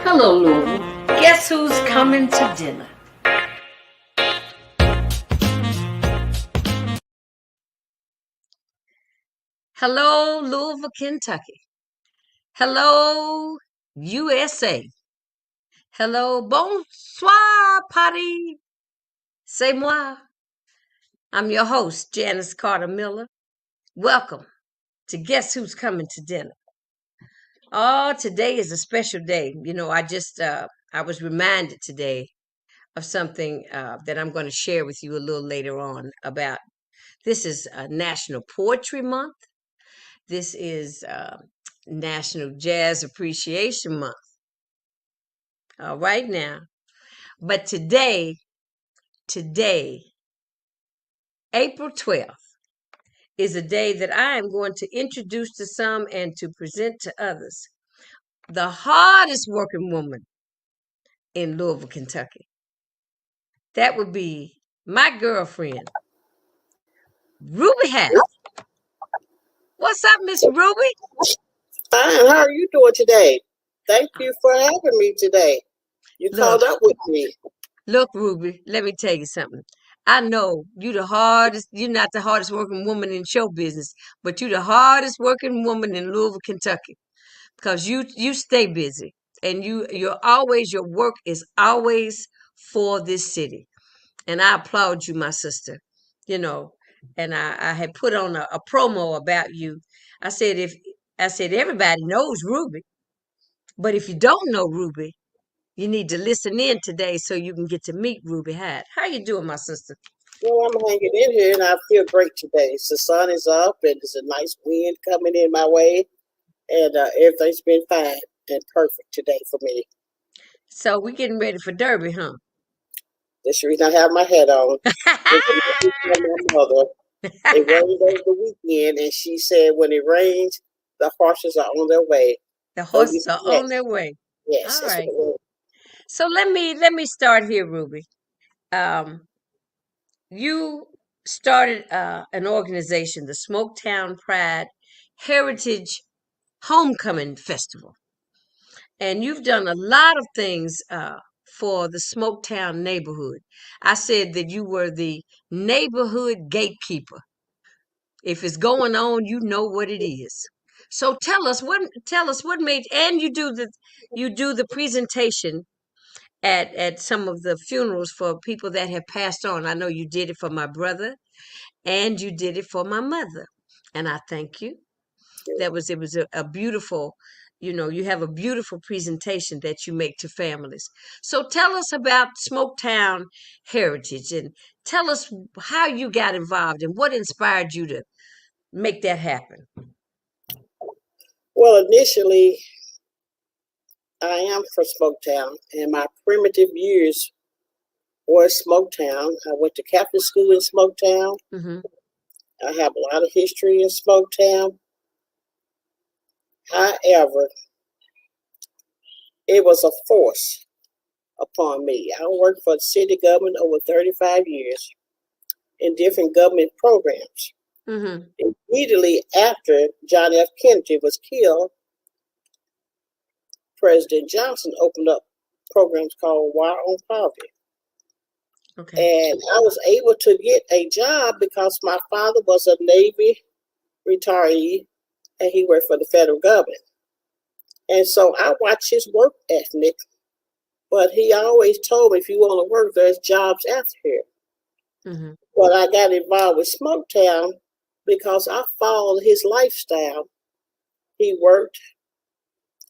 Hello, Louisville. Guess who's coming to dinner? Hello, Louisville, Kentucky. Hello, USA. Hello, bonsoir, Paris. C'est moi. I'm your host, Janice Carter Miller. Welcome to Guess Who's Coming to Dinner. Oh, today is a special day. You know, I was reminded today of something that I'm going to share with you a little later on about. This is National Poetry Month. This is National Jazz Appreciation Month. All right now. But today, April 12th, is a day that I am going to introduce to some and to present to others the hardest working woman in Louisville, Kentucky. That would be my girlfriend, Ruby Hat. What's up, Miss Ruby? Fine. How are you doing today? Thank you for having me today. You called up with me. Look, Ruby, let me tell you something. I know you're not the hardest working woman in show business, but you're the hardest working woman in Louisville, Kentucky. Because you stay busy and your work is always for this city. And I applaud you, my sister. You know, and I had put on a promo about you. I said everybody knows Ruby, but if you don't know Ruby, you need to listen in today so you can get to meet Ruby Hyde. How you doing, my sister? Well, I'm hanging in here and I feel great today. The sun is up and there's a nice wind coming in my way, and everything's been fine and perfect today for me. So we getting ready for Derby, huh? That's the reason I have my hat on. My mother. It rained over the weekend, and she said when it rains, the horses are on their way. The horses are on their way. Yes, all that's right. what it So let me start here, Ruby. You started an organization, the Smoketown Pride Heritage Homecoming Festival, and you've done a lot of things for the Smoketown neighborhood. I said that you were the neighborhood gatekeeper. If it's going on, you know what it is. So tell us what made, and you do the presentation at some of the funerals for people that have passed on. I know you did it for my brother and you did it for my mother. And I thank you. It was a beautiful, you have a beautiful presentation that you make to families. So tell us about Smoketown Heritage and tell us how you got involved and what inspired you to make that happen. Well, initially, I am from Smoketown, and my primitive years were Smoketown. I went to Catholic school in Smoketown. Mm-hmm. I have a lot of history in Smoketown. However, it was a force upon me. I worked for the city government over 35 years in different government programs. Mm-hmm. Immediately after John F. Kennedy was killed, President Johnson opened up programs called War on Poverty. Okay. And I was able to get a job because my father was a Navy retiree and he worked for the federal government. And so I watched his work ethic, but he always told me if you want to work, there's jobs after here. Mm-hmm. Well, I got involved with Smoketown because I followed his lifestyle. He worked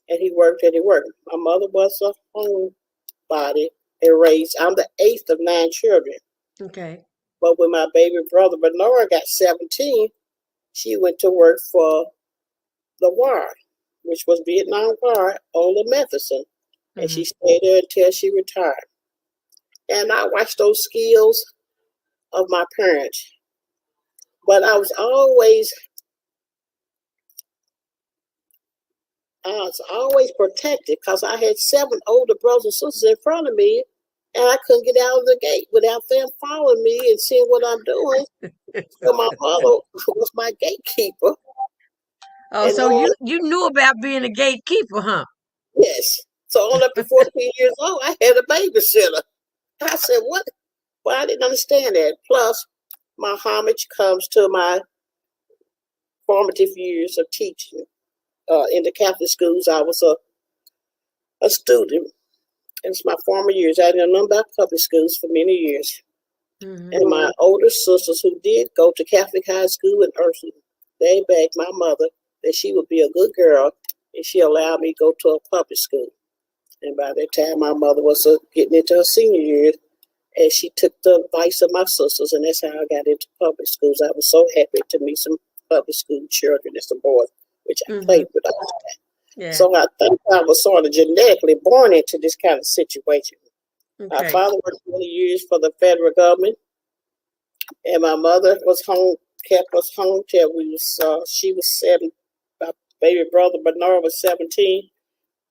and he worked and he worked. My mother was a homebody and raised. I'm the 8th of 9 children. Okay. But when my baby brother Bernard got 17, she went to work for the WAR, which was Vietnam War on the Matheson. Mm-hmm. And she stayed there until she retired. And I watched those skills of my parents. But I was always protected because I had 7 older brothers and sisters in front of me, and I couldn't get out of the gate without them following me and seeing what I'm doing. So my mother was my gatekeeper. Oh, and so you knew about being a gatekeeper, huh? Yes. So on up to 14 years old, I had a babysitter. I said, what? Well, I didn't understand that. Plus, my homage comes to my formative years of teaching. In the Catholic schools, I was a student. It's my former years. I didn't know about public schools for many years. Mm-hmm. And my older sisters who did go to Catholic high school in Ursula, they begged my mother that she would be a good girl and she allowed me to go to a public school. And by that time, my mother was getting into her senior years, and she took the advice of my sisters, and that's how I got into public schools. I was so happy to meet some public school children and some boys, which I played with all the time. Yeah. So I think I was sort of genetically born into this kind of situation. Okay. My father worked 20 years for the federal government, and my mother was home, kept us home till she was 7. My baby brother Bernard was 17,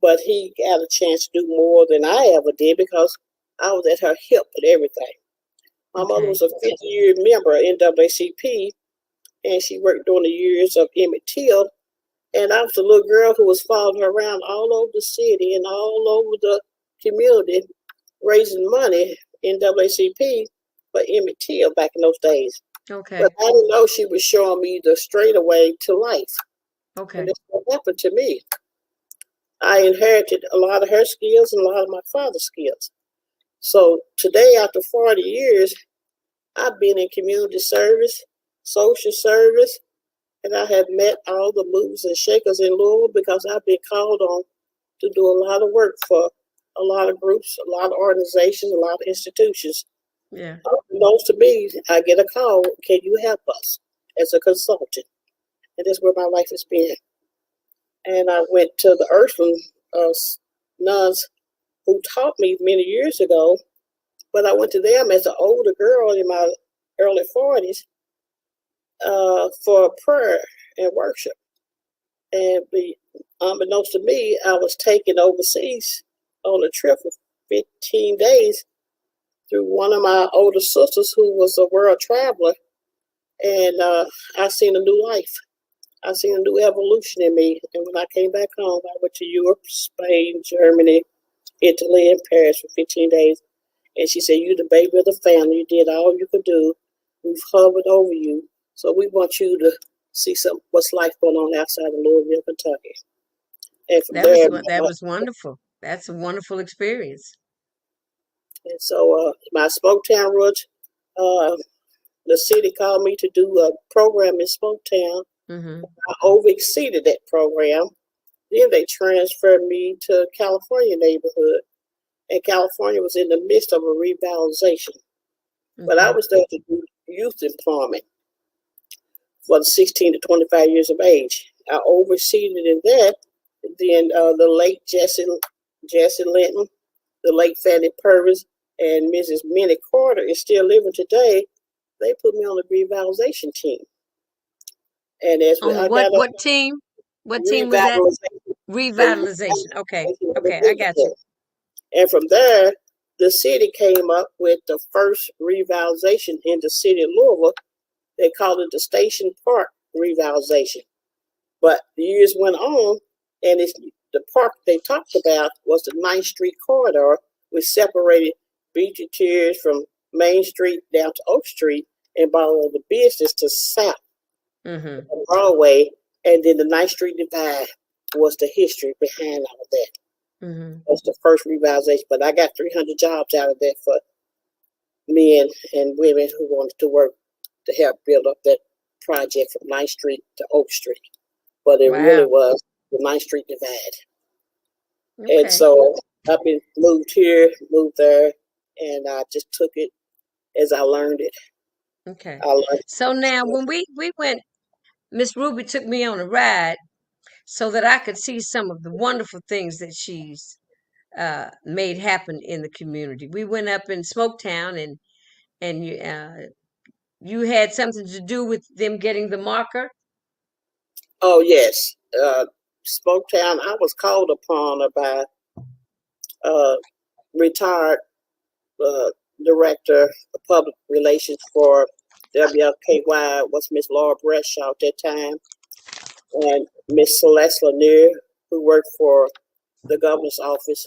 but he got a chance to do more than I ever did because I was at her hip with everything. My mother was a 50-year member of NAACP, and she worked during the years of Emmett Till. And I was a little girl who was following her around all over the city and all over the community, raising money in NAACP for Emmett Till back in those days. Okay. But I didn't know she was showing me the straightaway to life. Okay. And that's what happened to me. I inherited a lot of her skills and a lot of my father's skills. So today, after 40 years, I've been in community service, social service, and I have met all the movers and shakers in Louisville because I've been called on to do a lot of work for a lot of groups, a lot of organizations, a lot of institutions. Yeah. Most to me, I get a call, can you help us as a consultant? And that's where my life has been. And I went to the Ursuline nuns who taught me many years ago, but I went to them as an older girl in my early 40s for prayer and worship. And unbeknownst to me, I was taken overseas on a trip for 15 days through one of my older sisters who was a world traveler. And I seen a new life. I seen a new evolution in me. And when I came back home, I went to Europe, Spain, Germany, Italy, and Paris for 15 days. And she said, you the baby of the family. You did all you could do. We've hovered over you. So we want you to see what's life going on outside of Louisville, Kentucky. And from that was wonderful. That's a wonderful experience. And so my Smoketown roots, the city called me to do a program in Smoketown. Mm-hmm. I over-exceeded that program. Then they transferred me to California neighborhood. And California was in the midst of a revitalization. Mm-hmm. But I was there to do youth employment for the 16 to 25 years of age. I over-exceeded in that. Then the late Jesse Linton, the late Fannie Purvis, and Mrs. Minnie Carter is still living today. They put me on the revitalization team. And as what team? What team was that? Revitalization. Okay. Okay, I got you. And from there, the city came up with the first revitalization in the city of Louisville. They called it the Station Park revitalization. But the years went on, and the park they talked about was the 9th Street corridor, which separated Beachy Tiers from Main Street down to Oak Street and brought all the business to South Broadway. And then the 9th Street divide was the history behind all of that. Mm-hmm. That's the first revitalization. But I got 300 jobs out of that for men and women who wanted to work to help build up that project from 9th Street to Oak Street. But it really was the 9th Street divide. Okay. And so I've been moved here, moved there, and I just took it as I learned it. Okay. So now when we went, Miss Ruby took me on a ride so that I could see some of the wonderful things that she's made happen in the community. We went up in Smoketown, and you had something to do with them getting the marker? Oh, yes. Smoketown, I was called upon by retired director of public relations for WLKY, was Miss Laura Bradshaw at that time, and Miss Celeste Lanier, who worked for the governor's office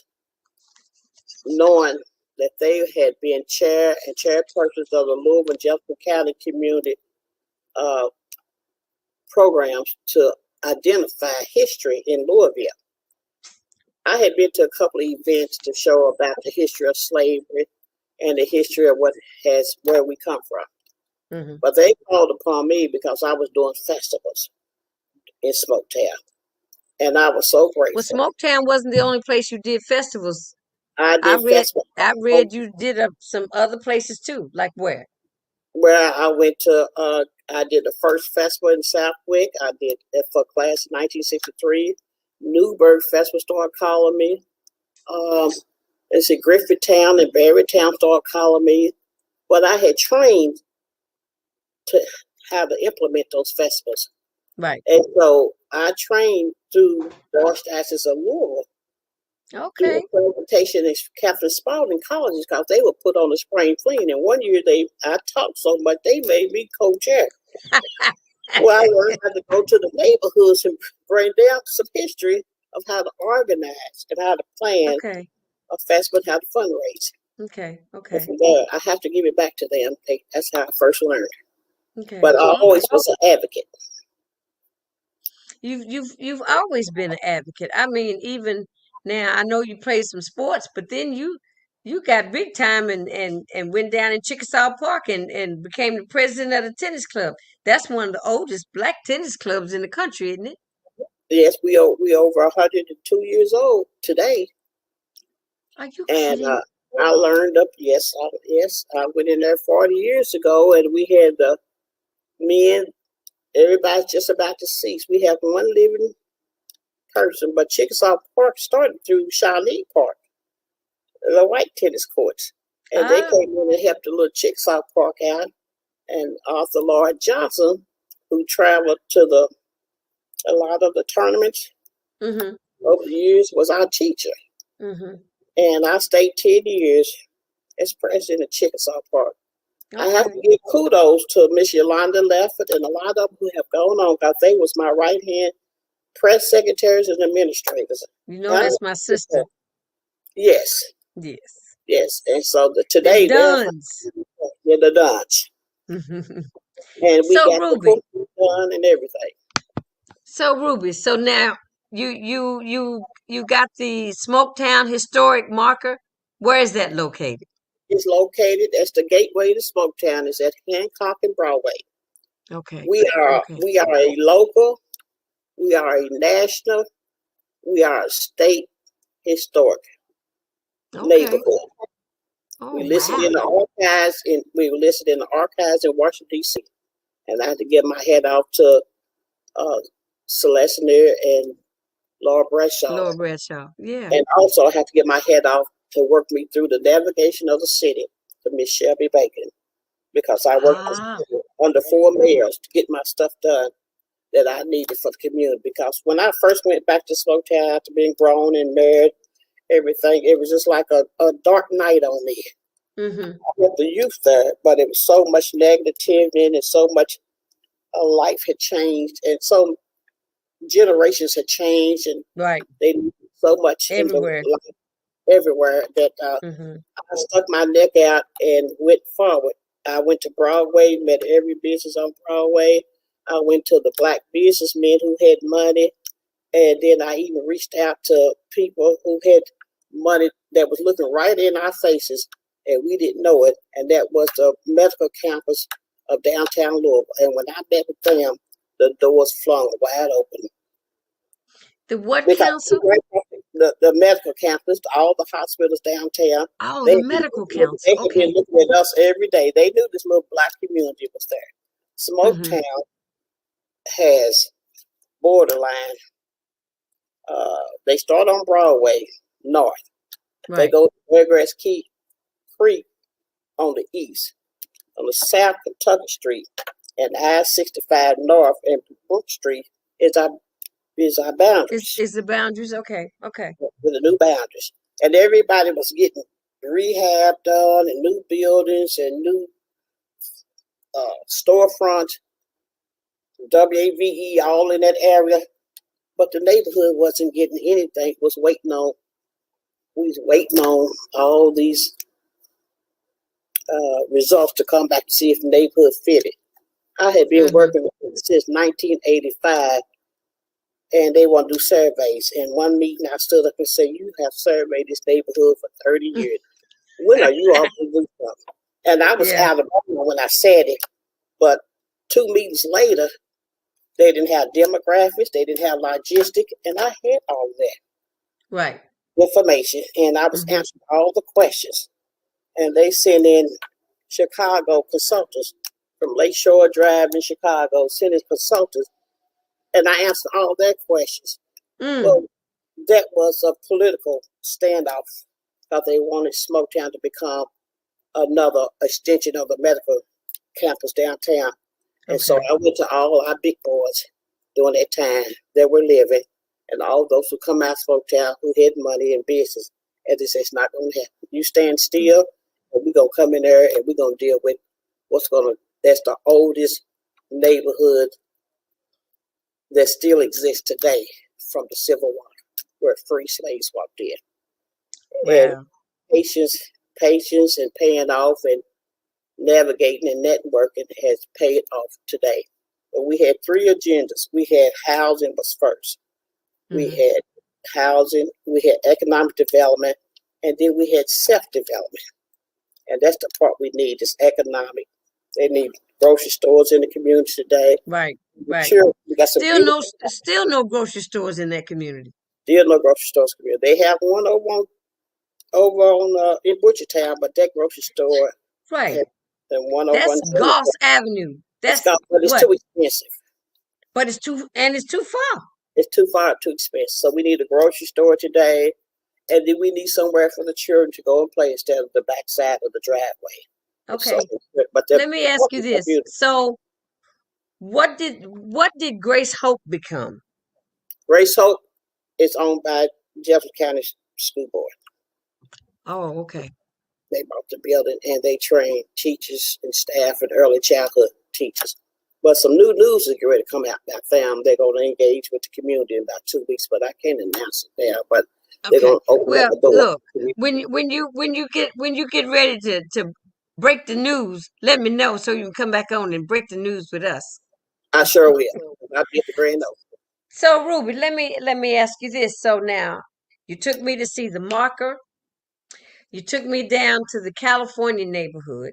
knowing that they had been chair and chairpersons of the Louisville and Jefferson County community uh, programs to identify history in Louisville. I had been to a couple of events to show about the history of slavery and the history of where we come from. Mm-hmm. But they called upon me because I was doing festivals in Smoketown. And I was so grateful. Well, Smoketown wasn't the only place you did festivals. I read you did some other places too. Like where? Where I went to, I did the first festival in Southwick. I did it for class 1963. Newburgh Festival started calling me. It's a Griffithtown and Barrytown started calling me. But I had trained to how to implement those festivals. Right. And so I trained through the Archdiocese of Louisville. Okay. Through the presentation in Captain Spalding colleges because they would put on the spring fling. And one year I taught so much they made me co-chair. Well, I learned how to go to the neighborhoods and bring down some history of how to organize and how to plan a festival, how to fundraise. Okay. And from there, I have to give it back to them. That's how I first learned. Okay. But I always was an advocate. You've always been an advocate. I mean, even now, I know you played some sports, but then you got big time and went down in Chickasaw Park and became the president of the tennis club. That's one of the oldest black tennis clubs in the country, isn't it? Yes, we over 102 years old today. Are you kidding? And I learned up. Yes, I went in there 40 years ago, and we had the men. Everybody's just about to cease. We have one living person, but Chickasaw Park started through Shawnee Park, the white tennis courts, and they came in and helped the little Chickasaw Park out. And Arthur Lloyd Johnson, who traveled to a lot of the tournaments over the years, was our teacher. And I stayed 10 years as president of Chickasaw Park. I have to give kudos to Miss Yolanda Lefford and a lot of them who have gone on because they was my right-hand press secretaries and administrators. You know, that's my sister. Yes. Yes. Yes. And so today, the Duns. Yeah, the Duns. And we got Ruby, the done and everything. So Ruby, so now you got the Smoketown historic marker. Where is that located? It's located as the gateway to Smoketown. It's at Hancock and Broadway. Okay. We are a local, we are a national, we are a state historic neighborhood. We listed in the archives we were listed in the archives in Washington, D.C. And I had to give my head off to Celeste Neer and Laura Bradshaw. Yeah. And also I had to get my head off to work me through the navigation of the city to Miss Shelby Bacon, because I worked under 4 mayors to get my stuff done that I needed for the community. Because when I first went back to Smoketown after being grown and married, everything, it was just like a dark night on me. I had the youth there, but it was so much negativity and so much life had changed, and so generations had changed, and they needed so much everywhere that I stuck my neck out and went forward. I went to Broadway, met every business on Broadway. I went to the black businessmen who had money, and then I even reached out to people who had money that was looking right in our faces, and we didn't know it. And that was the medical campus of downtown Louisville. And when I met with them, the doors flung wide open. The what council? The medical campus, all the hospitals downtown. Oh, the medical council. They had been looking at us every day. They knew this little black community was there. Smoketown has borderline. They start on Broadway north. They go to Fairgrass Creek on the east. On the south, Kentucky Street and I-65 North and Brook Street is our boundaries. Is the boundaries okay? Okay. With the new boundaries, and everybody was getting rehab done and new buildings and new storefronts, WAVE, all in that area. But the neighborhood wasn't getting anything. Was waiting on we was waiting on all these results to come back to see if the neighborhood fitted. I had been working with them since 1985, and they want to do surveys. In one meeting, I stood up and said, "You have surveyed this neighborhood for 30 years. When are you all going to do something?" And I was out of order when I said it, but 2 meetings later, they didn't have demographics, they didn't have logistics, and I had all that information, and I was answering all the questions. And they sent in Chicago consultants from Lakeshore Drive in Chicago, sent in consultants, and I answered all their questions. Well, that was a political standoff because they wanted Smoketown to become another extension of the medical campus downtown. And so I went to all our big boys during that time that were living, and all those who come out of Smoketown who had money and business. And they said, "It's not going to happen. You stand still, and we're going to come in there and we're going to deal with that's the oldest neighborhood that still exists today from the Civil War, where free slaves walked in." And patience and paying off and navigating and networking has paid off today. But we had 3 agendas. We had housing was first. We had housing, we had economic development, and then we had self-development. And that's the part we need, is economic. They need grocery stores in the community today. Right. Sure, we got some still no grocery stores in that community. Still no grocery stores in the community. They have one over on in Butchertown, but that grocery store, and one over that's on Goss Avenue. But it's too expensive. But it's too far. It's too far, too expensive. So we need a grocery store today, and then we need somewhere for the children to go and play instead of the backside of the driveway. Okay. So, but let me ask you this. So what did Grace Hope become? Grace Hope is owned by Jefferson County School Board. Oh, okay. They bought the building, and they train teachers and staff and early childhood teachers. But some new news is ready to come out about them. They're going to engage with the community in about 2 weeks, but I can't announce it there. But they're going to open up the door. Look, when you get ready to break the news, let me know so you can come back on and break the news with us. I sure will. I'll get the grand opening. So Ruby, let me ask you this. So now, you took me to see the marker. You took me down to the California neighborhood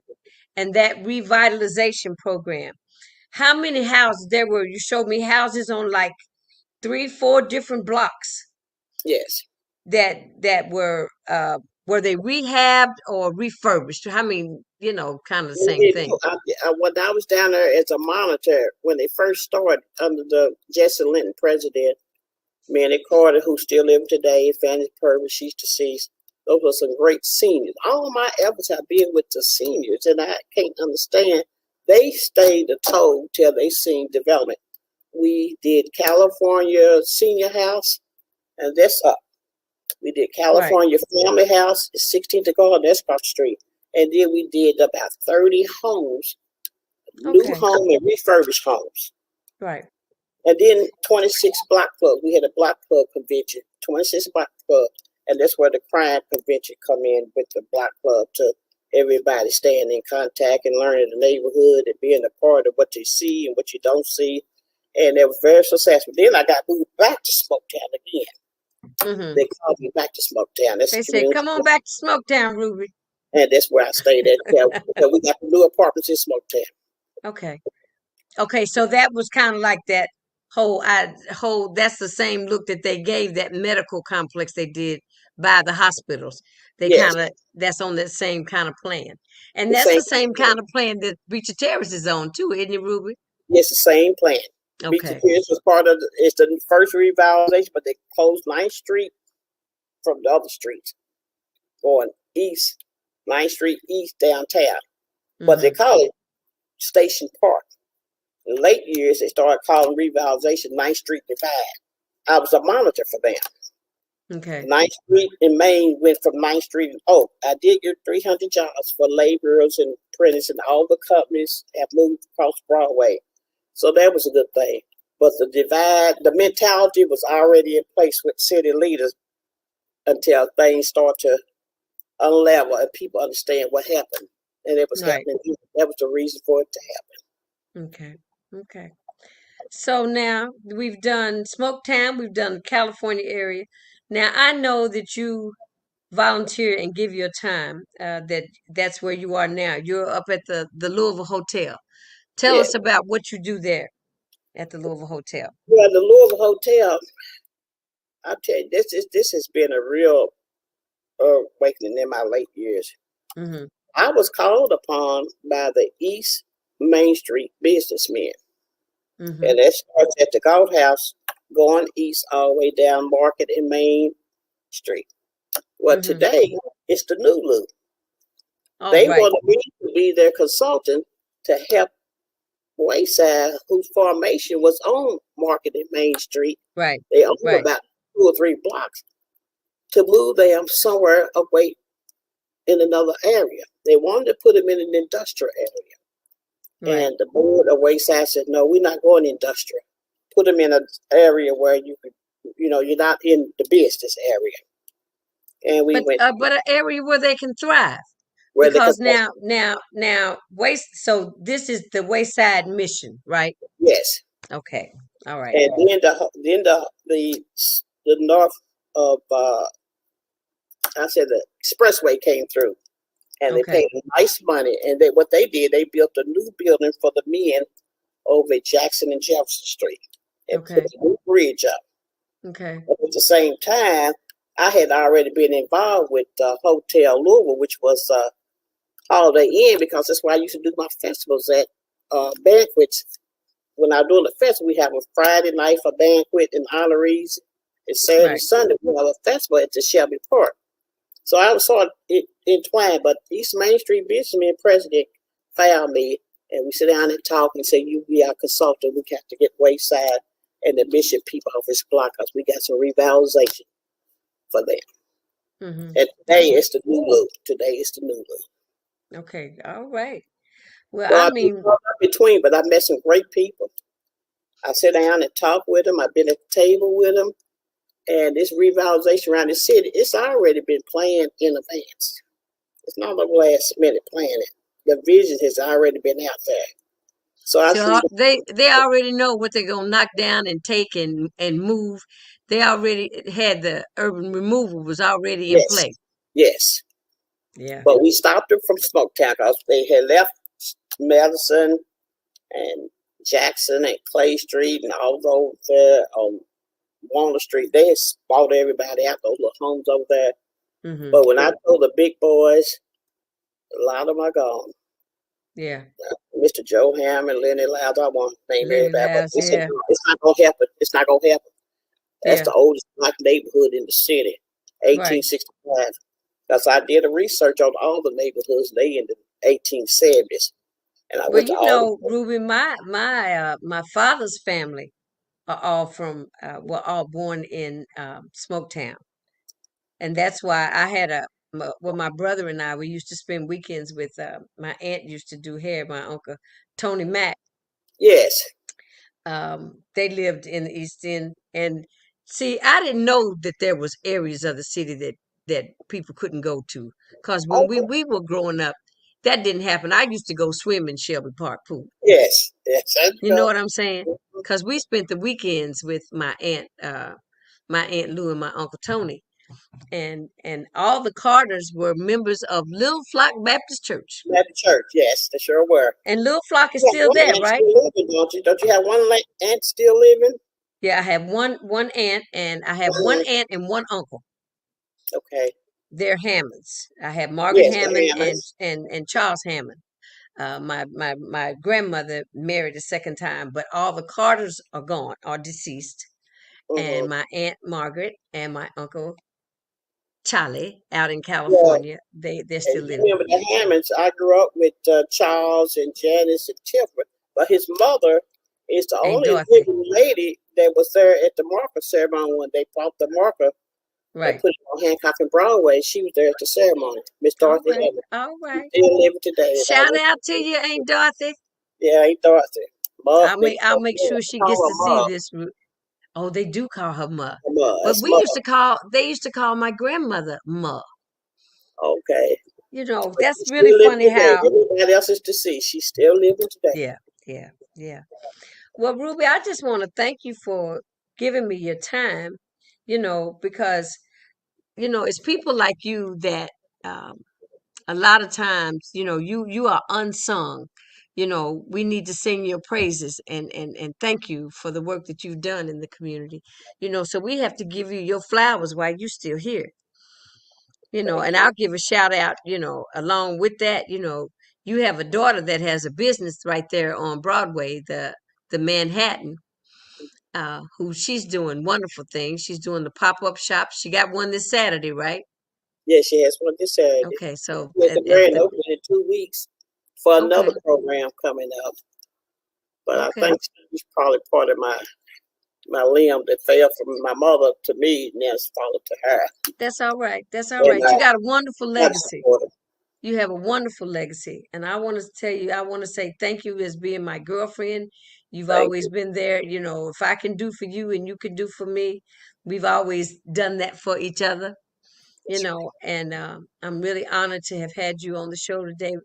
and that revitalization program. How many houses there were? You showed me houses on like 3-4 different blocks. Yes. That were they rehabbed or refurbished? I mean, kind of the same thing. When I was down there as a monitor, when they first started under the Jesse Linton president, Manny Carter, who's still living today, Fanny Purvis, she's deceased. Those were some great seniors. All of my efforts have been with the seniors, and I can't understand. They stayed the toe till they seen development. We did California Senior House, and that's up. We did California Family House, 16th and Garden, that's across the street. And then we did about 30 homes, new home and refurbished homes. Right. And then 26 block club. We had a block club convention, 26 block club. And that's where the crime convention come in with the block club, to everybody staying in contact and learning the neighborhood and being a part of what you see and what you don't see. And it was very successful. Then I got moved back to Smoketown again. They called me back to Smoketown. They said, "Come on back to Smoketown, Ruby." And that's where I stayed at. Because we got the new apartments in Smoketown. Okay. So that was kind of like that whole. That's the same look that they gave that medical complex they did by the hospitals. They that's on that same kind of plan, and that's the same kind of plan that Beecher Terrace is on too, isn't it, Ruby? Yes, the same plan. Beecher Terrace was part of it's the first revitalization, but they closed 9th Street from the other streets going east, 9th Street east downtown. But they call it Station Park. In late years, they started calling revitalization 9th Street Divide. I was a monitor for them. 9th Street in Maine went from 9th Street and Oak. I did get 300 jobs for laborers and apprentices, and all the companies have moved across Broadway. So that was a good thing. But the divide, the mentality was already in place with city leaders until things start to unlevel and people understand what happened. And it was happening. That was the reason for it to happen. Okay. Okay. So now we've done Smoketown, we've done the California area. Now I know that you volunteer and give your time. That's where you are now. You're up at the Louisville Hotel. Tell us about what you do there at the Louisville Hotel. Well, the Louisville Hotel, I tell you, this has been a real awakening in my late years. Mm-hmm. I was called upon by the East Main Street businessmen. Mm-hmm. And that starts at the Golf House, going east all the way down Market and Main Street. Well, today it's the New Loop. They wanted me to be their consultant to help Wayside, whose formation was on Market and Main Street. Right. They owned about 2 or 3 blocks, to move them somewhere away in another area. They wanted to put them in an industrial area. Right. And the board of Wayside said, no, we're not going industrial. Put them in an area where you could, you're not in the business area. And we went, but an area where they can thrive. Because now, Wayside. So this is the Wayside mission, right? Yes. Okay. All right. And then the north of I said the expressway came through, and they paid nice money. And what they did, they built a new building for the men over at Jackson and Jefferson Street, and put a new bridge up. Okay. But at the same time, I had already been involved with Hotel Louisville, which was Holiday Inn, because that's where I used to do my festivals at banquets. When I was doing the festival, we have a Friday night for banquet and honorees, and Saturday and Sunday we have a festival at the Shelby Park. So I was sort of entwined, but East Main Street businessman president found me, and we sit down and talk and say, you be our consultant. We have to get Wayside and the Mission people off this block because we got some revitalization for them. Mm-hmm. And today it's the New Loop. Today is the New Loop. Okay. All right. Well, I mean, between, but I met some great people. I sit down and talk with them. I've been at the table with them. And this revitalization around the city, it's already been planned in advance. It's not a last minute planning. The vision has already been out there. So they already know what they're gonna knock down and take and move. They already had the urban removal was already in place. Yes. Yeah. But we stopped them from Smoketown because they had left Madison and Jackson and Clay Street and all those there on Walnut Street. They had bought everybody out, those little homes over there. Mm-hmm. But when I told the big boys, a lot of them are gone. Yeah. Mr. Joe Hammond, Lenny Loud, I won't name everybody, but it's not going to happen. It's not going to happen. That's the oldest black neighborhood in the city, 1865. Because I did a research on all the neighborhoods, they in the 1870s. And I went to Ruby, my father's family are all from were all born in Smoketown, and that's why I had my brother and I, we used to spend weekends with my aunt used to do hair, my uncle Tony Mack. Yes. They lived in the East End, and see, I didn't know that there was areas of the city that people couldn't go to, because when we were growing up, that didn't happen. I used to go swim in Shelby Park Pool. Yes. You know what I'm saying? Because we spent the weekends with my aunt Lou and my uncle Tony, and all the Carters were members of Little Flock Baptist Church. Baptist Church, yes, they sure were. And Little Flock is still there, right? Still living, don't you? Don't you have one aunt still living? Yeah, I have one aunt, and I have one aunt and one uncle. Okay. They're Hammonds. I have Margaret Hammond and Charles Hammond. My grandmother married a second time, but all the Carters are gone, are deceased. Mm-hmm. And my Aunt Margaret and my Uncle Charlie out in California, they're still living. Remember the Hammonds? I grew up with Charles and Janice and Tiffany, but his mother is the only living lady that was there at the marker ceremony when they brought the marker. Right. Put it on Hancock and Broadway. She was there at the ceremony. Miss Dorothy Hammond. All right. Still living today. Shout out to you, Aunt Dorothy. Yeah, Aunt Dorothy. I'll make sure she gets to see this. Oh, they do call her Ma. Ma. But That's Ma. they used to call my grandmother Ma. Okay. You know, But that's she's really still living funny today. how, Everybody else is deceased. She's still living today. yeah, yeah, yeah. Well, Ruby, I just want to thank you for giving me your time, because, it's people like you that um, a lot of times, you are unsung. We need to sing your praises and thank you for the work that you've done in the community. So we have to give you your flowers while you're still here. Thank And you. I'll give a shout out, along with that, you have a daughter that has a business right there on Broadway, the Manhattan, who she's doing wonderful things. She's doing the pop-up shop. She got one this Saturday, right? Yeah, she has one this Saturday. Okay, so She has the grand opening in 2 weeks for another okay, program coming up. But I okay. think she's probably part of my limb that fell from my mother to me, and now it's fallen to her. That's all right. That's all And right. You got a wonderful I legacy. support her. You have a wonderful legacy. And I want to tell you, I want to say thank you as being my girlfriend. You've Thank always you. been there. If I can do for you and you can do for me, we've always done that for each other, and I'm really honored to have had you on the show today.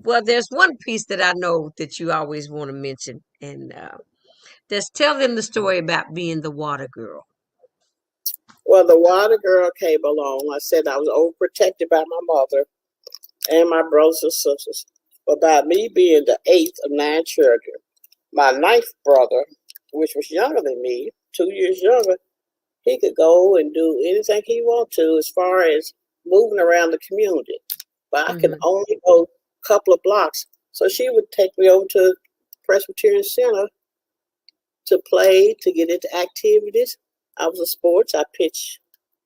Well, there's one piece that I know that you always want to mention, and just tell them the story about being the water girl. Well, the water girl came along. I said I was overprotected by my mother and my brothers and sisters. But by me being the eighth of 9 children, my ninth brother, which was younger than me, 2 years younger, he could go and do anything he wanted to as far as moving around the community. But I could Hmm. only go a couple of blocks. So she would take me over to Presbyterian Center to play, to get into activities. I was in sports. I pitched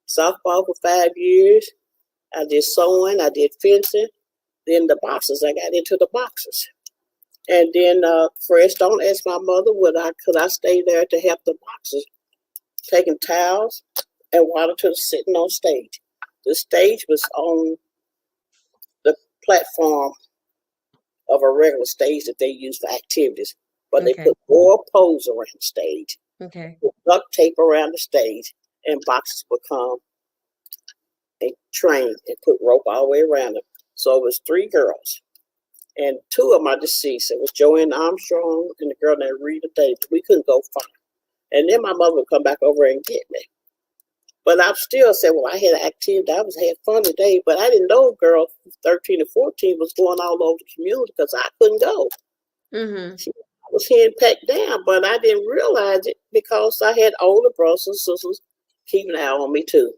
softball for 5 years. I did sewing. I did fencing. Then the boxes. I got into the boxes. And then Fred Stone asked my mother could I stay there to help the boxers, taking towels and water to the sitting on stage. The stage was on the platform of a regular stage that they use for activities, but they Okay. put 4 poles around the stage, Okay. put duct tape around the stage, and boxes would come and train and put rope all the way around them. So it was 3 girls. And 2 of my deceased. It was Joanne Armstrong and the girl named Rita Davis. We couldn't go far. And then my mother would come back over and get me. But I still said, well, I had an activity. I had fun today. But I didn't know girl 13 and 14 was going all over the community because I couldn't go. Hmm. She was hitting packed down, but I didn't realize it because I had older brothers and sisters keeping an eye on me too.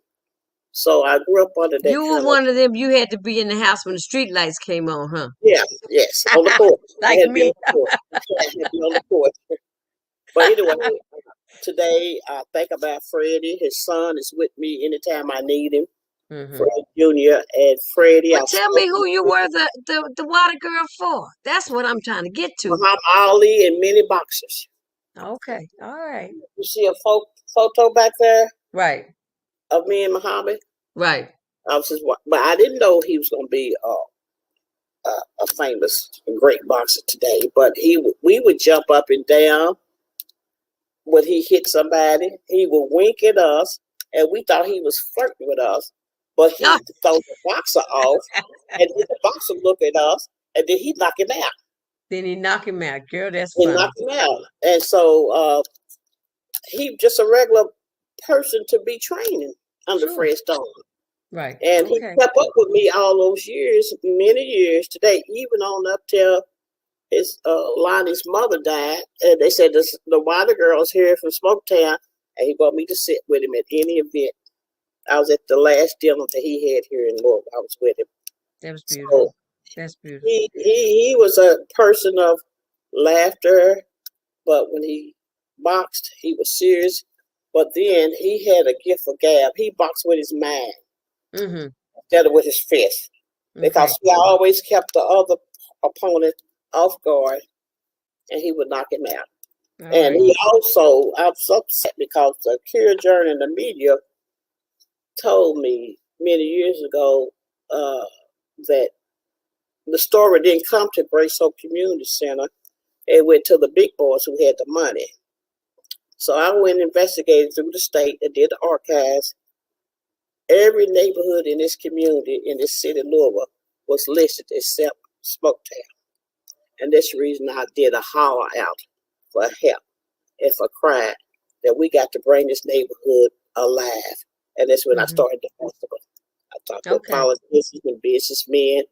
So I grew up under that You were kind of, one of them. You had to be in the house when the street lights came on, huh? yeah, yes, on the porch. I Like had to be on me. the porch. I had to be on the porch. But anyway, today I think about Freddie. His son is with me anytime I need him. Hmm. Fred Jr. and Freddie. But I've tell me spoken who you to were the water girl for. That's what I'm trying to get to. Muhammad Ali and many boxers. Okay. All right. You see a photo back there Right. of me and Muhammad? Right. I was just, but I didn't know he was going to be a famous, great boxer today. But we would jump up and down when he hit somebody. He would wink at us, and we thought he was flirting with us. But Ah, he throw the boxer off, and then the boxer look at us, and then he knock him out. then he knock him out. Girl, that's He funny. knocked him out, and so he just a regular person to be training under Sure. Fred Stone. Right. And he Okay. kept up with me all those years, many years today, even on up till his Lonnie's mother died. And they said the water girl's here from Smoketown, and he brought me to sit with him at any event. I was at the last dinner that he had here in Louisville. I was with him. That was So beautiful. That's beautiful. he was a person of laughter, but when he boxed, he was serious. But then he had a gift for gab. He boxed with his mind Mm-hmm. instead of with his fist, Okay. because he always kept the other opponent off guard, and he would knock him out. All And right. he also, I was upset because the Cure Journal in the media told me many years ago that the story didn't come to Grace Hope Community Center. It went to the big boys who had the money. So I went and investigated through the state and did the archives. Every neighborhood in this community, in this city of Louisville, was listed except Smoketown. And that's the reason I did a holler out for help and for crying that we got to bring this neighborhood alive. And that's when I started the festival. I talked to politicians and businessmen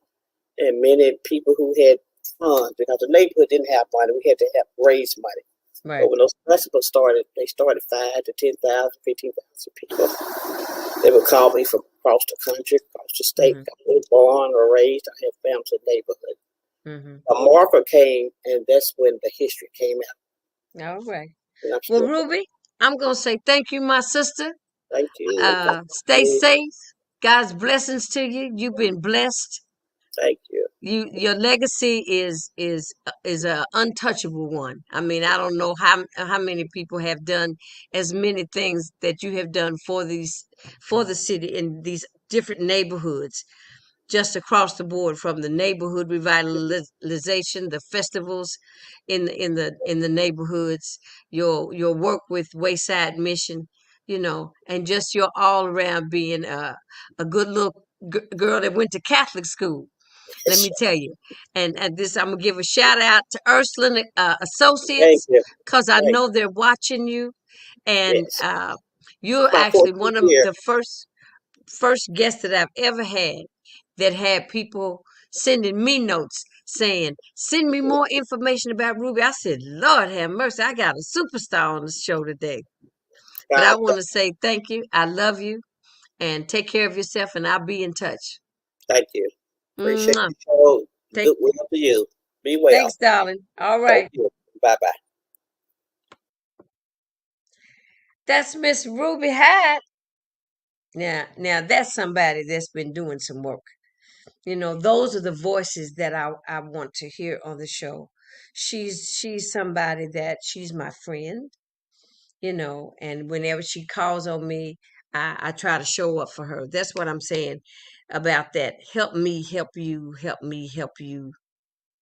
and many people who had funds because the neighborhood didn't have money. We had to help raise money. Right. But when those festivals started, they started 5 to 10,000, 15,000 people. They would call me from across the country, across the state. I was born or raised. I had families in the neighborhood. A marker came, and that's when the history came out. All right. Well, Ruby, I'm going to say thank you, my sister. Thank you. Stay safe. God's blessings to you. You've been blessed. Thank you. Your legacy is a untouchable one. I mean, I don't know how many people have done as many things that you have done for the city in these different neighborhoods, just across the board, from the neighborhood revitalization, the festivals in the neighborhoods, your work with Wayside Mission, and just your all around being a good little girl that went to Catholic school. Let me tell you. And this, I'm going to give a shout out to Ursuline Associates, because I know they're watching you. And you're actually one of the first guests that I've ever had that had people sending me notes saying, send me more information about Ruby. I said, Lord have mercy, I got a superstar on the show today. But I want to say thank you. I love you. And take care of yourself, and I'll be in touch. Thank you. Appreciate the show. Good will to you. Be well. Thanks, darling. All right. Bye-bye. That's Miss Ruby Hyde. Now that's somebody that's been doing some work. Those are the voices that I want to hear on the show. She's somebody that she's my friend, and whenever she calls on me, I try to show up for her. That's what I'm saying about that. Help me, help you, help me, help you,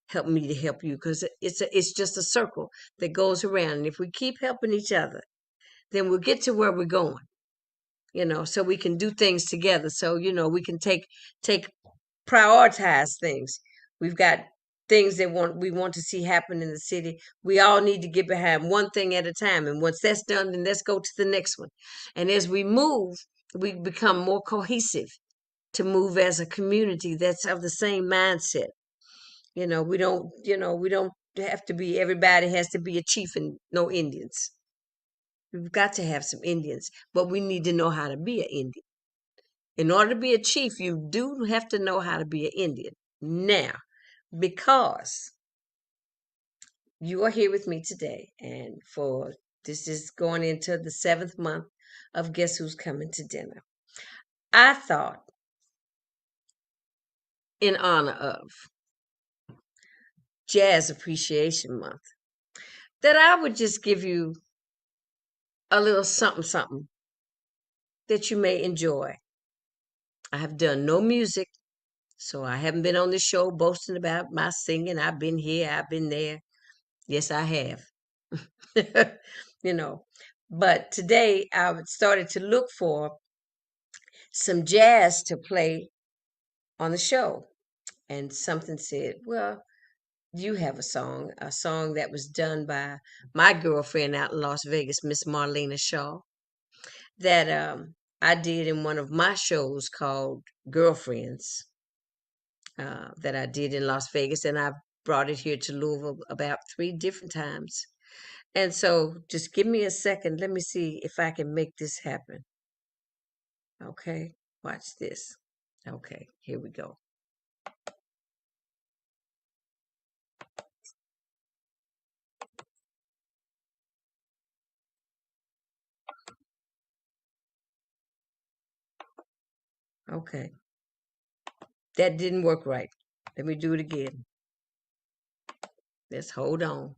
help me to help you, because it's just a circle that goes around. And if we keep helping each other, then we'll get to where we're going, so we can do things together. So, we can take prioritize things. We've got things that we want to see happen in the city. We all need to get behind one thing at a time. And once that's done, then let's go to the next one. And as we move, we become more cohesive to move as a community that's of the same mindset. We don't have to be, everybody has to be a chief and no Indians. We've got to have some Indians, but we need to know how to be an Indian. In order to be a chief, you do have to know how to be an Indian. Now, because you are here with me today, and this is going into the 7th month of Guess Who's Coming to Dinner, I thought, in honor of Jazz Appreciation Month, that I would just give you a little something, something that you may enjoy. I have done no music, so I haven't been on the show boasting about my singing. I've been here, I've been there. Yes, I have. But today I started to look for some jazz to play on the show. And something said, well, you have a song that was done by my girlfriend out in Las Vegas, Miss Marlena Shaw, that I did in one of my shows called Girlfriends, that I did in Las Vegas. And I've brought it here to Louisville about 3 different times. And so just give me a second. Let me see if I can make this happen. Okay, watch this. Okay, here we go. Okay, that didn't work right. Let me do it again. Let's hold on.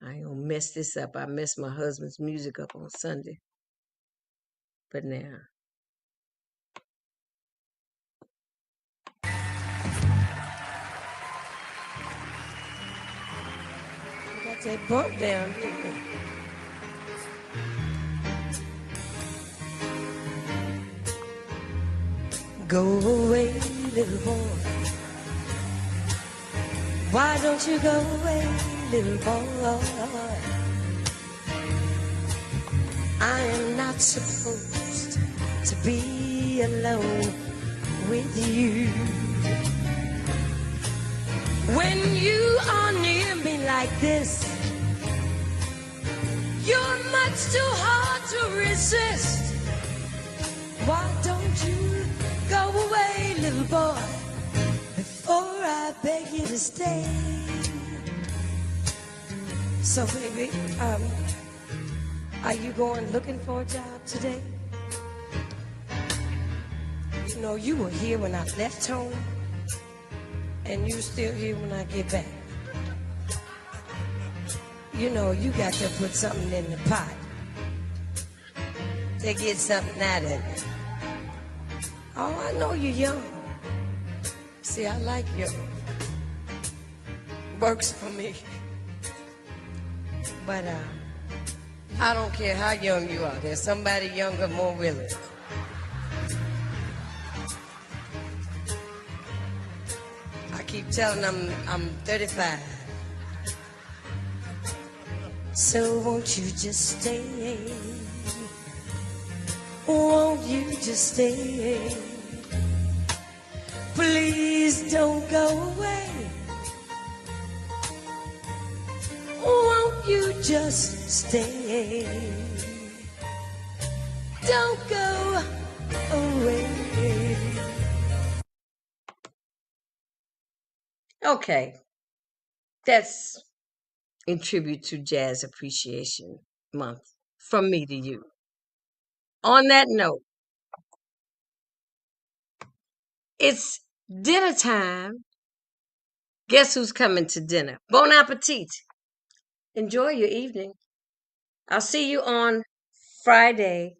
I ain't gonna mess this up. I messed my husband's music up on Sunday. But now. They broke down, didn't they? Go away, little boy. Why don't you go away, little boy? I am not supposed to be alone with you. When you are near me like this, you're much too hard to resist. Why don't you go away, little boy, before I beg you to stay? So, baby, are you going looking for a job today? You know, you were here when I left home, and you're still here when I get back. You know, you got to put something in the pot to get something out of it. Oh, I know you're young. See, I like young. Works for me. But I don't care how young you are. There's somebody younger more willing. I keep telling them I'm 35. So won't you just stay? Won't you just stay? Please don't go away. Won't you just stay? Don't go away. Okay, that's in tribute to Jazz Appreciation Month from me to you. On that note, it's dinner time. Guess who's coming to dinner? Bon appetit. Enjoy your evening. I'll see you on Friday.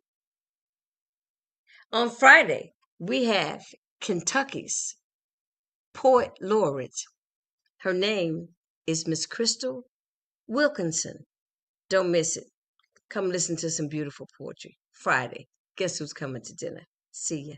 On Friday, we have Kentucky's poet laureate. Her name is Miss Crystal Wilkinson. Don't miss it. Come listen to some beautiful poetry. Friday. Guess who's coming to dinner? See ya.